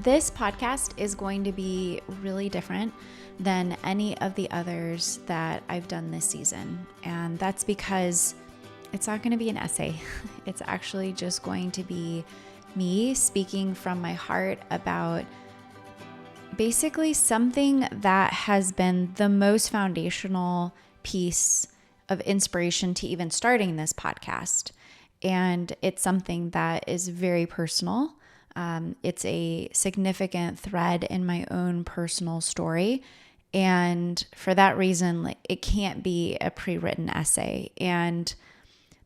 This podcast is going to be really different than any of the others that I've done this season. And that's because it's not going to be an essay. It's actually just going to be me speaking from my heart about basically something that has been the most foundational piece of inspiration to even starting this podcast. And it's something that is very personal. It's a significant thread in my own personal story. And for that reason, it can't be a pre-written essay. And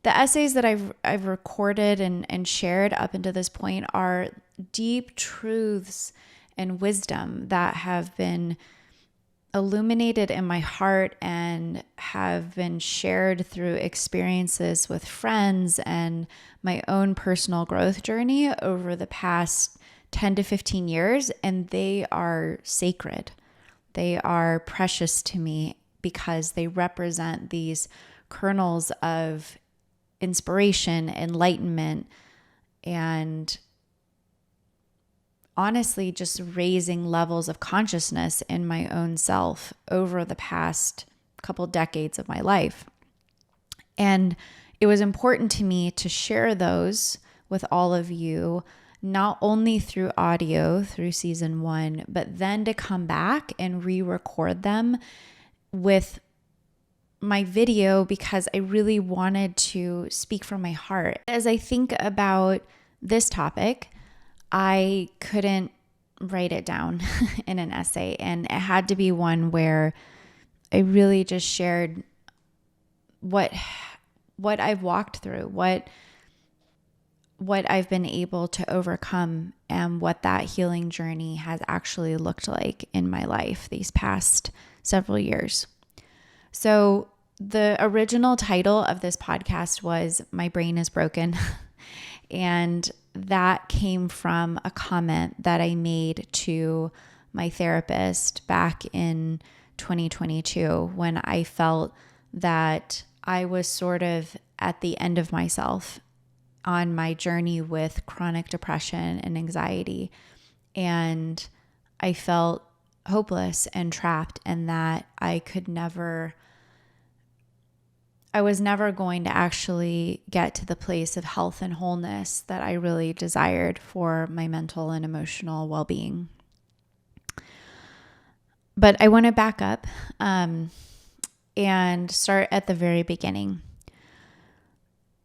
the essays that I've recorded and shared up until this point are deep truths and wisdom that have been illuminated in my heart and have been shared through experiences with friends and my own personal growth journey over the past 10 to 15 years. And they are sacred. They are precious to me because they represent these kernels of inspiration, enlightenment, and honestly, just raising levels of consciousness in my own self over the past couple decades of my life. And it was important to me to share those with all of you, not only through audio through season 1, but then to come back and re-record them with my video because I really wanted to speak from my heart. As I think about this topic, I couldn't write it down in an essay, and it had to be one where I really just shared what I've walked through, what I've been able to overcome, and what that healing journey has actually looked like in my life these past several years. So the original title of this podcast was My Brain is Broken. And that came from a comment that I made to my therapist back in 2022 when I felt that I was sort of at the end of myself on my journey with chronic depression and anxiety. And I felt hopeless and trapped, and that I was never going to actually get to the place of health and wholeness that I really desired for my mental and emotional well-being. But I want to back up and start at the very beginning.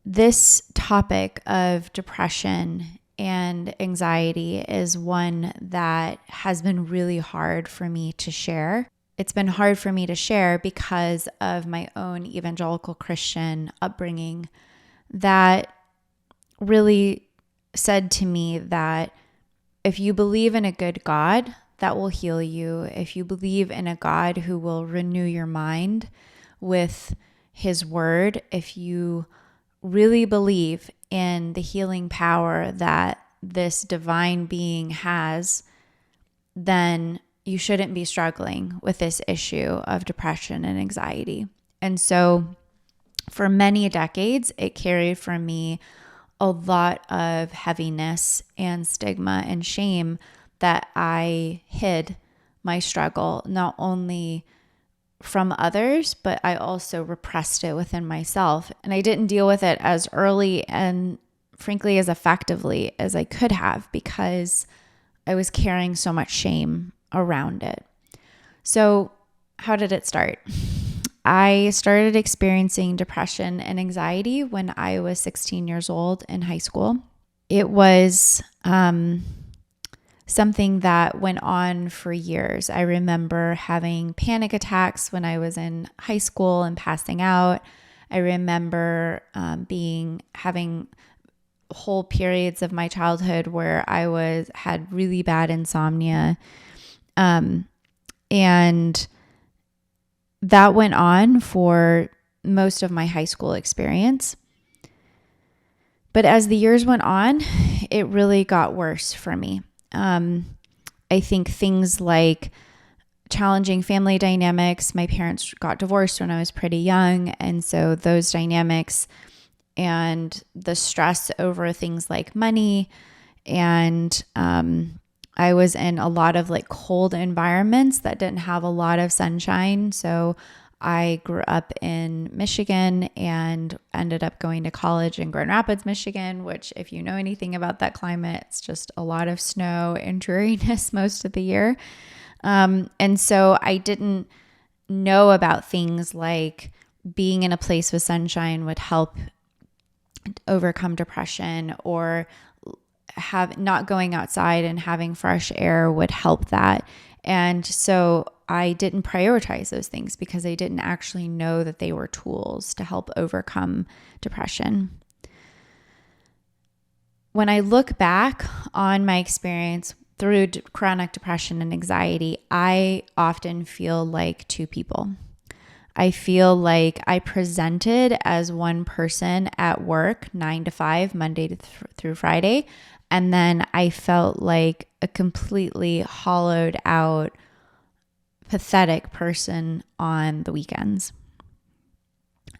This topic of depression and anxiety is one that has been really hard for me to share. It's been hard for me to share because of my own evangelical Christian upbringing that really said to me that if you believe in a good God, that will heal you. If you believe in a God who will renew your mind with his word, if you really believe in the healing power that this divine being has, then you shouldn't be struggling with this issue of depression and anxiety. And so for many decades, it carried for me a lot of heaviness and stigma and shame that I hid my struggle, not only from others, but I also repressed it within myself. And I didn't deal with it as early and frankly as effectively as I could have because I was carrying so much shame around it. So how did it start? I started experiencing depression and anxiety when I was 16 years old in high school. It was something that went on for years. I remember having panic attacks when I was in high school and passing out. I remember having whole periods of my childhood where I had really bad insomnia. And that went on for most of my high school experience. But as the years went on, it really got worse for me. I think things like challenging family dynamics. My parents got divorced when I was pretty young. And so those dynamics and the stress over things like money and I was in a lot of like cold environments that didn't have a lot of sunshine. So I grew up in Michigan and ended up going to college in Grand Rapids, Michigan, which if you know anything about that climate, it's just a lot of snow and dreariness most of the year. And so I didn't know about things like being in a place with sunshine would help overcome depression, or not going outside and having fresh air would help that. And so I didn't prioritize those things because I didn't actually know that they were tools to help overcome depression. When I look back on my experience through chronic depression and anxiety, I often feel like two people. I feel like I presented as one person at work, 9 to 5, Monday through Friday. And then I felt like a completely hollowed out, pathetic person on the weekends.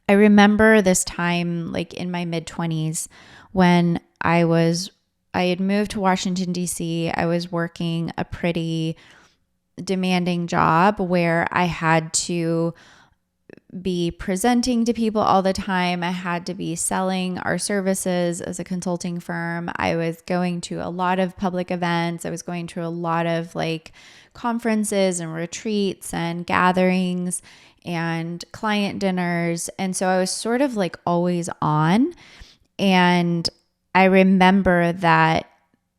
I remember this time, like in my mid-20s, when I had moved to Washington, D.C. I was working a pretty demanding job where I had to be presenting to people all the time. I had to be selling our services as a consulting firm. I was going to a lot of public events. I was going to a lot of like conferences and retreats and gatherings and client dinners. And so I was sort of like always on. And I remember that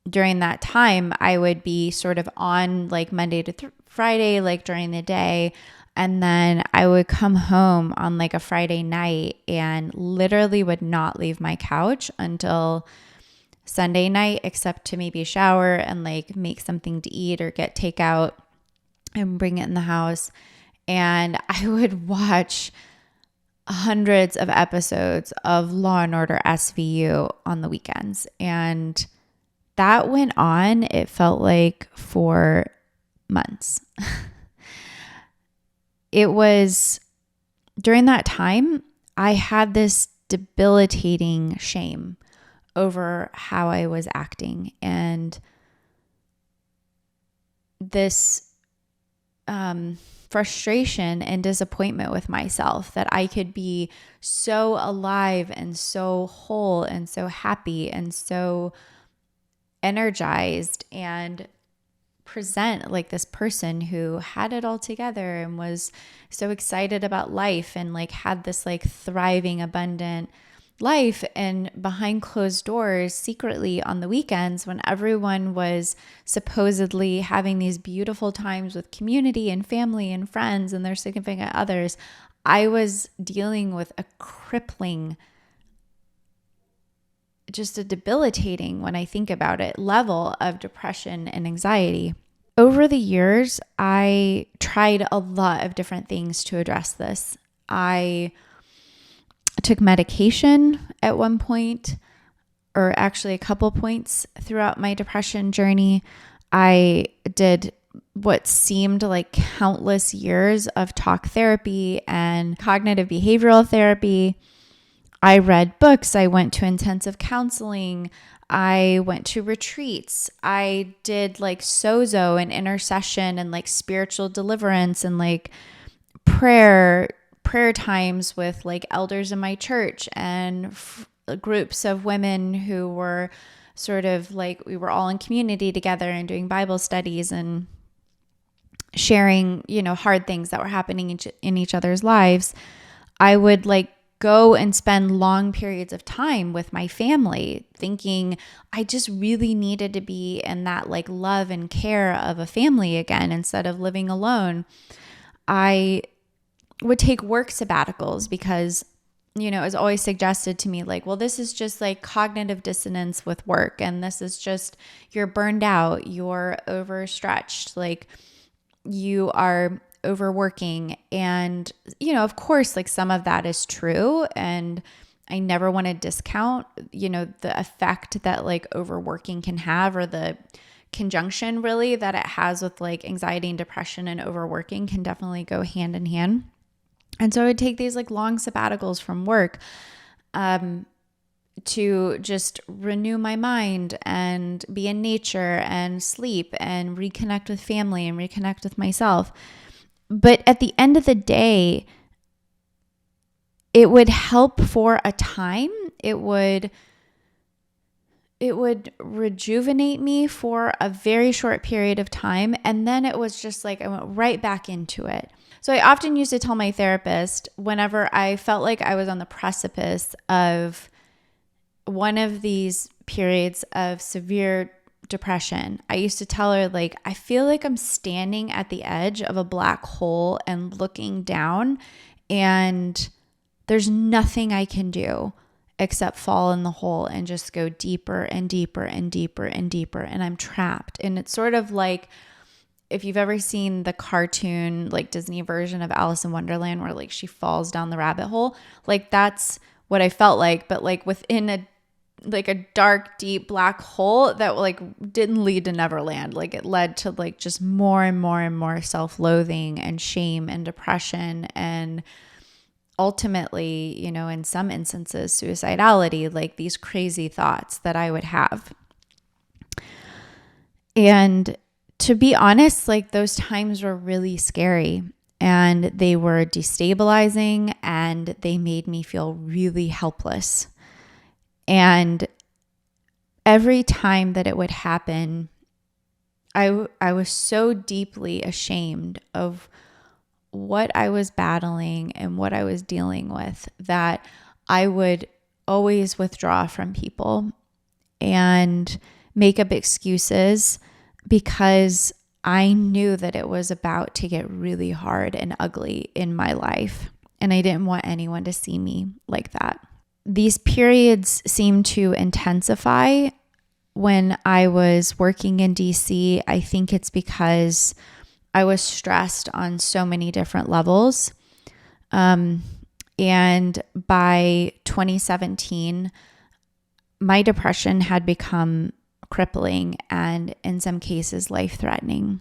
during that time, I would be sort of on like Monday to Friday, like during the day. And then I would come home on like a Friday night and literally would not leave my couch until Sunday night, except to maybe shower and like make something to eat or get takeout and bring it in the house. And I would watch hundreds of episodes of Law and Order SVU on the weekends. And that went on, it felt like, for months. It was during that time, I had this debilitating shame over how I was acting, and this frustration and disappointment with myself that I could be so alive and so whole and so happy and so energized and present like this person who had it all together and was so excited about life and like had this like thriving, abundant life. And behind closed doors, secretly on the weekends, when everyone was supposedly having these beautiful times with community and family and friends and their significant others, I was dealing with a crippling, just a debilitating, when I think about it, level of depression and anxiety. Over the years, I tried a lot of different things to address this. I took medication at one point, or actually a couple points throughout my depression journey. I did what seemed like countless years of talk therapy and cognitive behavioral therapy. I read books. I went to intensive counseling. I went to retreats. I did like sozo and intercession and like spiritual deliverance and like prayer times with like elders in my church and groups of women who were sort of like, we were all in community together and doing Bible studies and sharing, hard things that were happening in each other's lives. I would like go and spend long periods of time with my family, thinking I just really needed to be in that like love and care of a family again instead of living alone. I would take work sabbaticals because, it was always suggested to me like, well, this is just like cognitive dissonance with work. And this is just, you're burned out, you're overstretched, like you are overworking. And, of course, like some of that is true. And I never want to discount, the effect that like overworking can have, or the conjunction really that it has with like anxiety and depression, and overworking can definitely go hand in hand. And so I would take these like long sabbaticals from work. to just renew my mind and be in nature and sleep and reconnect with family and reconnect with myself. But at the end of the day, it would help for a time. It would rejuvenate me for a very short period of time. And then it was just like I went right back into it. So I often used to tell my therapist whenever I felt like I was on the precipice of one of these periods of severe depression, I used to tell her, like, I feel like I'm standing at the edge of a black hole and looking down, and there's nothing I can do except fall in the hole and just go deeper and deeper and deeper and deeper. And I'm trapped. And it's sort of like, if you've ever seen the cartoon, like Disney version of Alice in Wonderland, where like she falls down the rabbit hole, like that's what I felt like, but like within a dark, deep black hole that like didn't lead to Neverland. Like it led to like just more and more and more self-loathing and shame and depression, and ultimately, you know, in some instances, suicidality, like these crazy thoughts that I would have. And to be honest, like those times were really scary, and they were destabilizing, and they made me feel really helpless. And every time that it would happen, I was so deeply ashamed of what I was battling and what I was dealing with that I would always withdraw from people and make up excuses, because I knew that it was about to get really hard and ugly in my life, and I didn't want anyone to see me like that. These periods seemed to intensify when I was working in DC. I think it's because I was stressed on so many different levels. And by 2017, my depression had become crippling and in some cases life-threatening.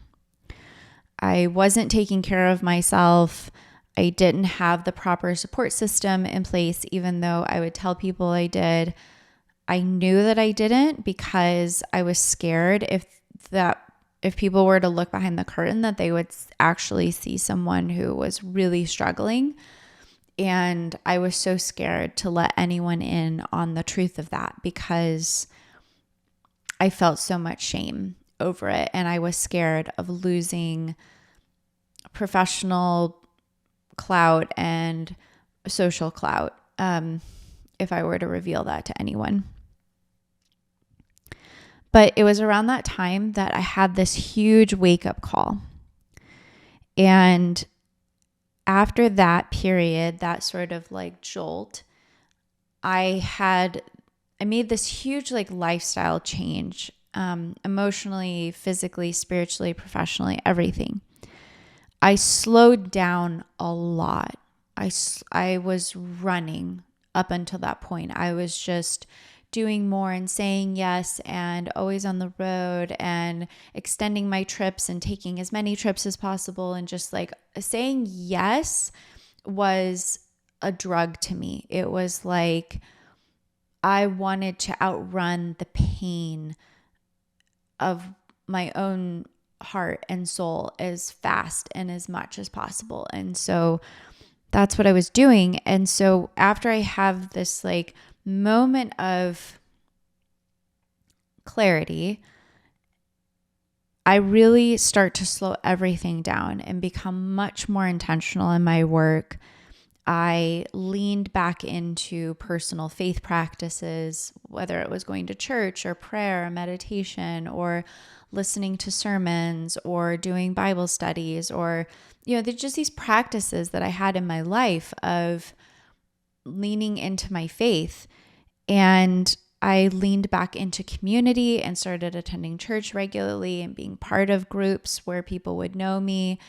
I wasn't taking care of myself. I didn't have the proper support system in place, even though I would tell people I did. I knew that I didn't, because I was scared if people were to look behind the curtain, that they would actually see someone who was really struggling. And I was so scared to let anyone in on the truth of that, because I felt so much shame over it. And I was scared of losing professional clout and social clout if I were to reveal that to anyone. But it was around that time that I had this huge wake-up call. And after that period, that sort of like jolt, I made this huge like lifestyle change, emotionally, physically, spiritually, professionally, everything. I slowed down a lot. I was running up until that point. I was just doing more and saying yes, and always on the road, and extending my trips and taking as many trips as possible. And just like saying yes was a drug to me. It was like I wanted to outrun the pain of my own heart and soul as fast and as much as possible. And so that's what I was doing. And so after I have this like moment of clarity, I really start to slow everything down and become much more intentional in my work. I leaned back into personal faith practices, whether it was going to church or prayer or meditation or listening to sermons or doing Bible studies, or, you know, there's just these practices that I had in my life of leaning into my faith. And I leaned back into community and started attending church regularly and being part of groups where people would know me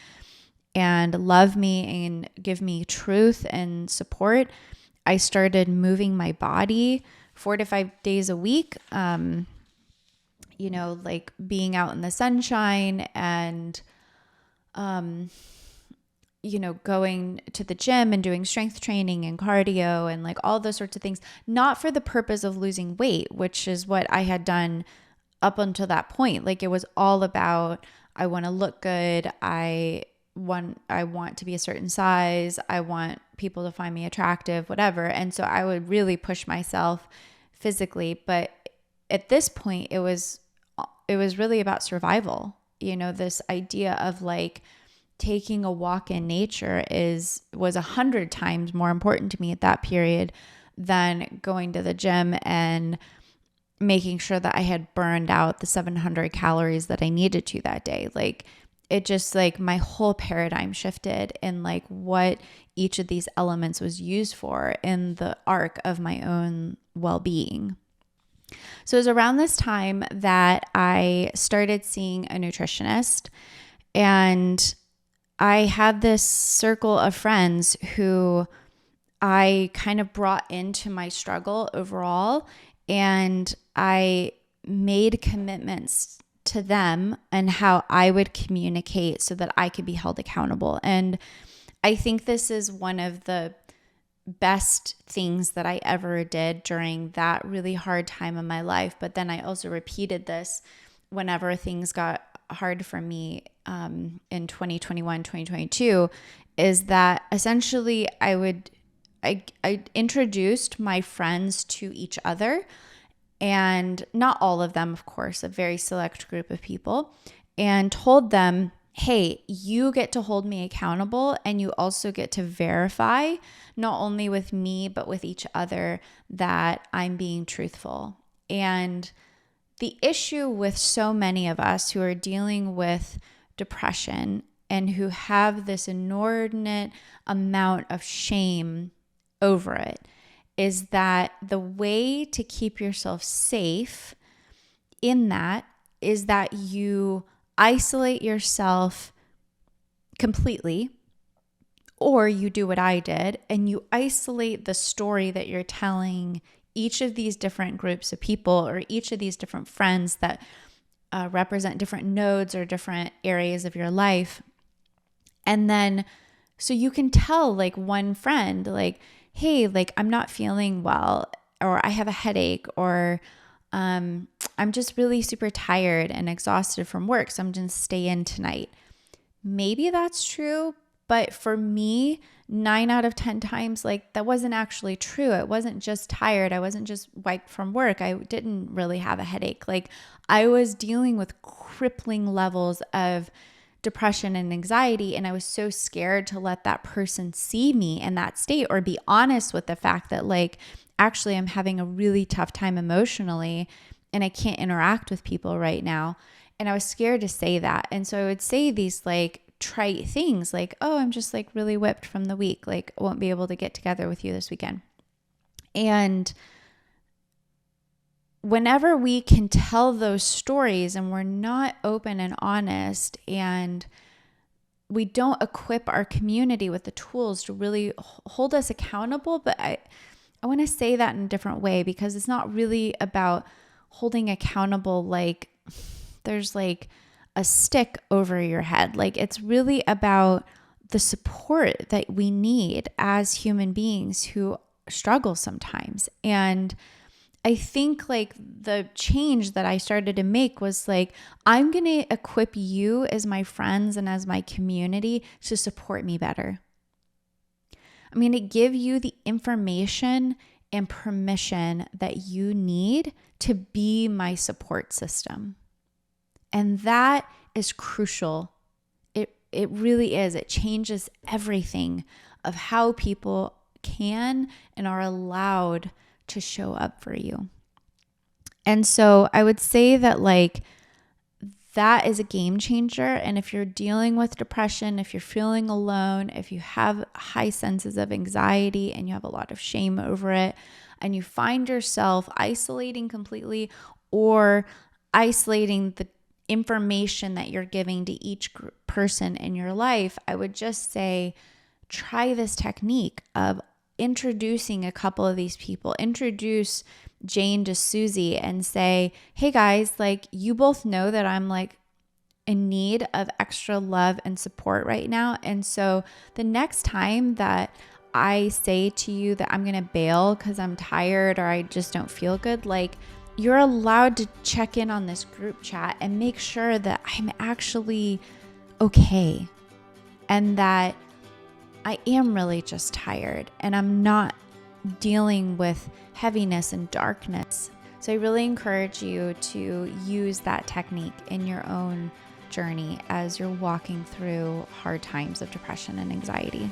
and love me and give me truth and support. I started moving my body 4 to 5 days a week, like being out in the sunshine and, going to the gym and doing strength training and cardio and like all those sorts of things, not for the purpose of losing weight, which is what I had done up until that point. Like it was all about, I want to look good. I want to be a certain size. I want people to find me attractive, whatever. And so I would really push myself physically. But at this point, it was really about survival. This idea of like taking a walk in nature was 100 times more important to me at that period than going to the gym and making sure that I had burned out the 700 calories that I needed to that day. Like it just like my whole paradigm shifted in like what each of these elements was used for in the arc of my own well-being. So it was around this time that I started seeing a nutritionist, and I had this circle of friends who I kind of brought into my struggle overall, and I made commitments to them and how I would communicate so that I could be held accountable. And I think this is one of the best things that I ever did during that really hard time in my life. But then I also repeated this whenever things got hard for me in 2021, 2022, is that essentially I introduced my friends to each other, and not all of them, of course, a very select group of people, and told them, hey, you get to hold me accountable, and you also get to verify, not only with me, but with each other, that I'm being truthful. And the issue with so many of us who are dealing with depression and who have this inordinate amount of shame over it is that the way to keep yourself safe in that is that you isolate yourself completely, or you do what I did and you isolate the story that you're telling each of these different groups of people or each of these different friends that represent different nodes or different areas of your life. And then so you can tell like one friend like, hey, like I'm not feeling well, or I have a headache, or I'm just really super tired and exhausted from work, so I'm just stay in tonight. Maybe that's true, but for me, 9 out of 10 times, like that wasn't actually true. It wasn't just tired. I wasn't just wiped from work. I didn't really have a headache. Like I was dealing with crippling levels of depression and anxiety, and I was so scared to let that person see me in that state or be honest with the fact that like actually I'm having a really tough time emotionally and I can't interact with people right now. And I was scared to say that. And so I would say these like trite things like, oh, I'm just like really whipped from the week. Like I won't be able to get together with you this weekend. And whenever we can tell those stories and we're not open and honest, and we don't equip our community with the tools to really hold us accountable, but I want to say that in a different way, because it's not really about holding accountable like there's like a stick over your head. Like it's really about the support that we need as human beings who struggle sometimes. And I think like the change that I started to make was like, I'm going to equip you as my friends and as my community to support me better. I'm going to give you the information and permission that you need to be my support system. And that is crucial. It really is. It changes everything of how people can and are allowed to show up for you. And so I would say that like that is a game changer. And if you're dealing with depression, if you're feeling alone, if you have high senses of anxiety and you have a lot of shame over it, and you find yourself isolating completely or isolating the information that you're giving to each person in your life, I would just say, try this technique of introducing a couple of these people. Introduce Jane to Susie and say, hey guys, like you both know that I'm like in need of extra love and support right now. And so the next time that I say to you that I'm going to bail because I'm tired or I just don't feel good, like, you're allowed to check in on this group chat and make sure that I'm actually okay and that I am really just tired and I'm not dealing with heaviness and darkness. So I really encourage you to use that technique in your own journey as you're walking through hard times of depression and anxiety.